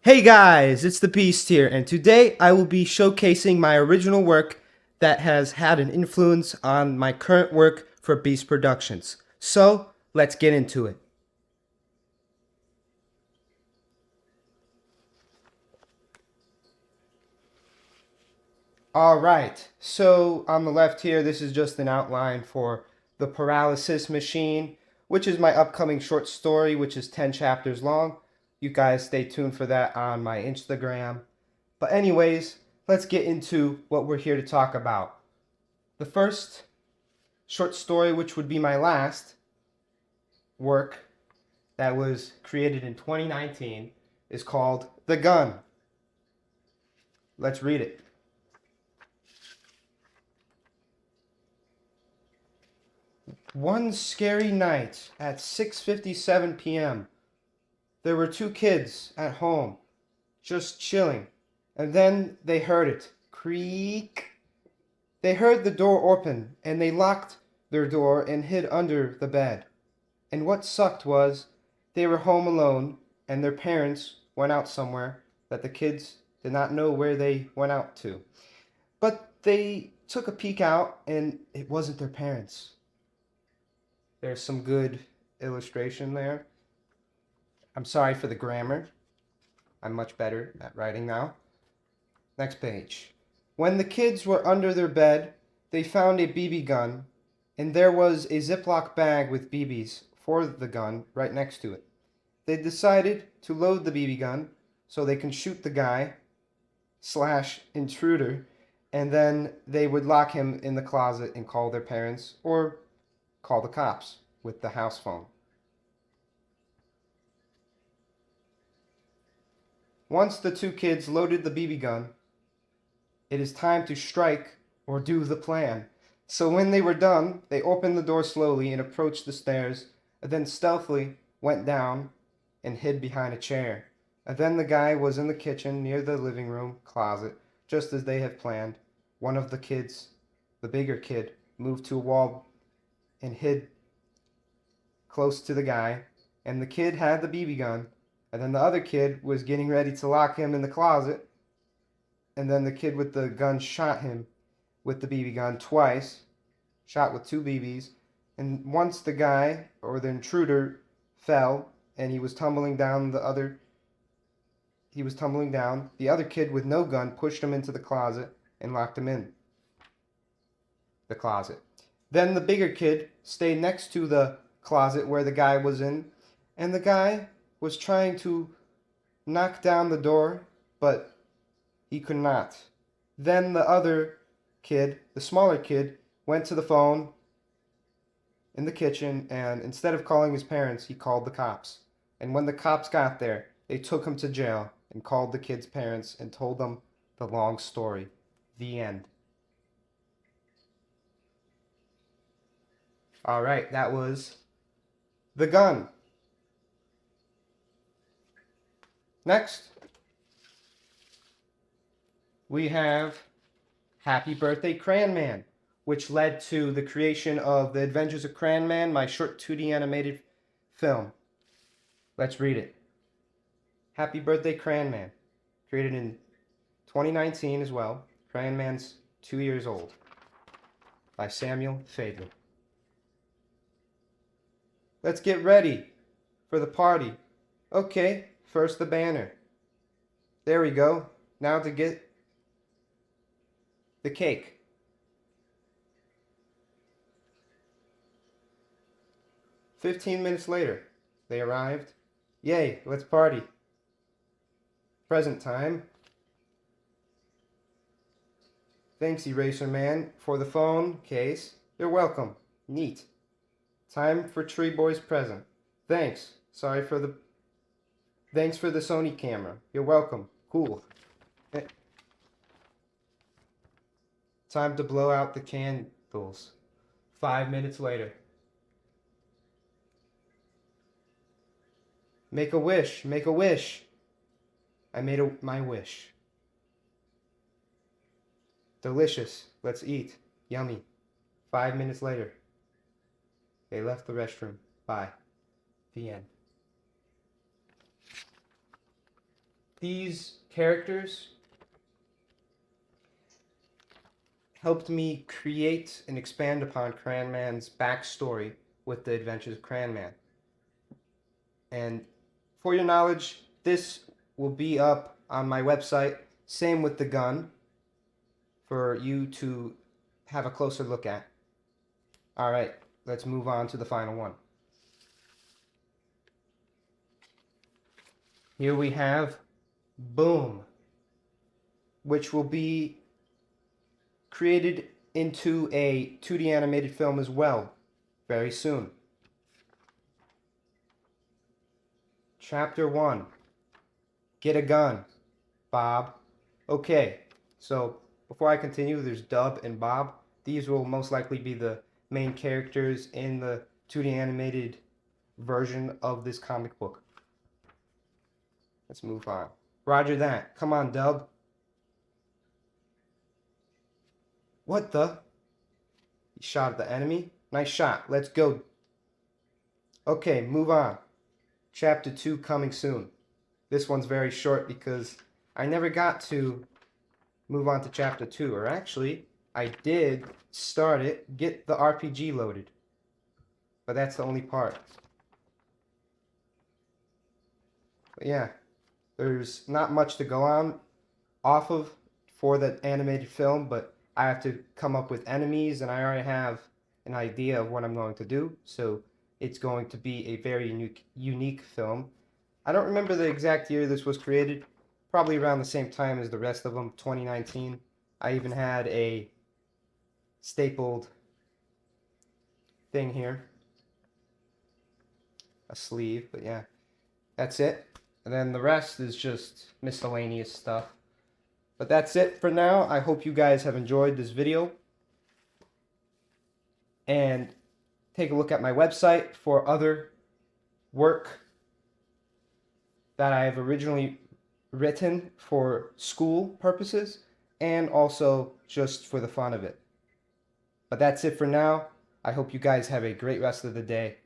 Hey guys, it's the Beast here, and today I will be showcasing my original work that has had an influence on my current work for Beast Productions. So, let's get into it. Alright, so on the left here, this is just an outline for The Paralysis Machine, which is my upcoming short story, which is 10 chapters long. You guys stay tuned for that on my Instagram. But anyways, let's get into what we're here to talk about. The first short story, which would be my last work that was created in 2019, is called The Gun. Let's read it. One scary night at 6:57 p.m., there were two kids at home, just chilling, and then they heard it. Creak. They heard the door open, and they locked their door and hid under the bed. And what sucked was they were home alone, and their parents went out somewhere that the kids did not know where they went out to. But they took a peek out, and it wasn't their parents. There's some good illustration there. I'm sorry for the grammar. I'm much better at writing now. Next page. When the kids were under their bed, they found a BB gun, and there was a Ziploc bag with BBs for the gun right next to it. They decided to load the BB gun so they can shoot the guy slash intruder, and then they would lock him in the closet and call their parents or call the cops with the house phone. Once the two kids loaded the BB gun, it is time to strike or do the plan. So when they were done, they opened the door slowly and approached the stairs, and then stealthily went down and hid behind a chair. And then the guy was in the kitchen near the living room closet, just as they had planned. One of the kids, the bigger kid, moved to a wall and hid close to the guy, and the kid had the BB gun, and then the other kid was getting ready to lock him in the closet, and then the kid with the gun shot him with the BB gun twice, shot with two BBs, and once the guy, or the intruder, fell, and he was tumbling down, the other kid with no gun pushed him into the closet and locked him in the closet. Then the bigger kid stayed next to the closet where the guy was in, and the guy was trying to knock down the door, but he could not. Then the other kid, the smaller kid, went to the phone in the kitchen, and instead of calling his parents, he called the cops. And when the cops got there, they took him to jail and called the kid's parents and told them the long story. The end. Alright, that was The Gun. Next, we have Happy Birthday Crayon Man, which led to the creation of The Adventures of Crayon Man, my short 2D animated film. Let's read it. Happy Birthday Crayon Man, created in 2019 as well. Crayon Man's 2 years old, by Samuel Faber. Let's get ready for the party. Okay, first the banner. There we go. Now to get the cake. "15 minutes later, they arrived. Yay, let's party. Present time. Thanks, Eraser Man, for the phone case. You're welcome. Neat. Time for Tree Boy's present. Thanks. Thanks for the Sony camera. You're welcome. Cool. Time to blow out the candles. 5 minutes later. Make a wish. Make a wish. I made my wish. Delicious. Let's eat. Yummy. 5 minutes later. They left the restroom. Bye. The end. these characters helped me create and expand upon Crayon-Man's backstory with the Adventures of Crayon-Man. And for your knowledge, this will be up on my website. Same with the gun for you to have a closer look at. Alright, let's move on to the final one. Here we have Boom, which will be created into a 2D animated film as well very soon. Chapter 1. Get a gun, Bob. Okay, so before I continue, there's Dub and Bob. These will most likely be the main characters in the 2D animated version of this comic book. Let's move on. Roger that. Come on, Dub. What the? He shot at the enemy? Nice shot. Let's go. Okay, move on. Chapter 2 coming soon. This one's very short because I never got to move on to Chapter 2. Or actually, I did start it, get the RPG loaded. But that's the only part. But yeah, there's not much to go on off of for the animated film, but I have to come up with enemies, and I already have an idea of what I'm going to do, so it's going to be a very unique film. I don't remember the exact year this was created, probably around the same time as the rest of them, 2019. I even had a stapled thing here, a sleeve, but yeah, that's it. And then the rest is just miscellaneous stuff. But that's it for now. I hope you guys have enjoyed this video. And take a look at my website for other work that I have originally written for school purposes and also just for the fun of it. But that's it for now. I hope you guys have a great rest of the day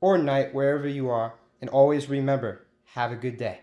or night, wherever you are. And always remember, have a good day.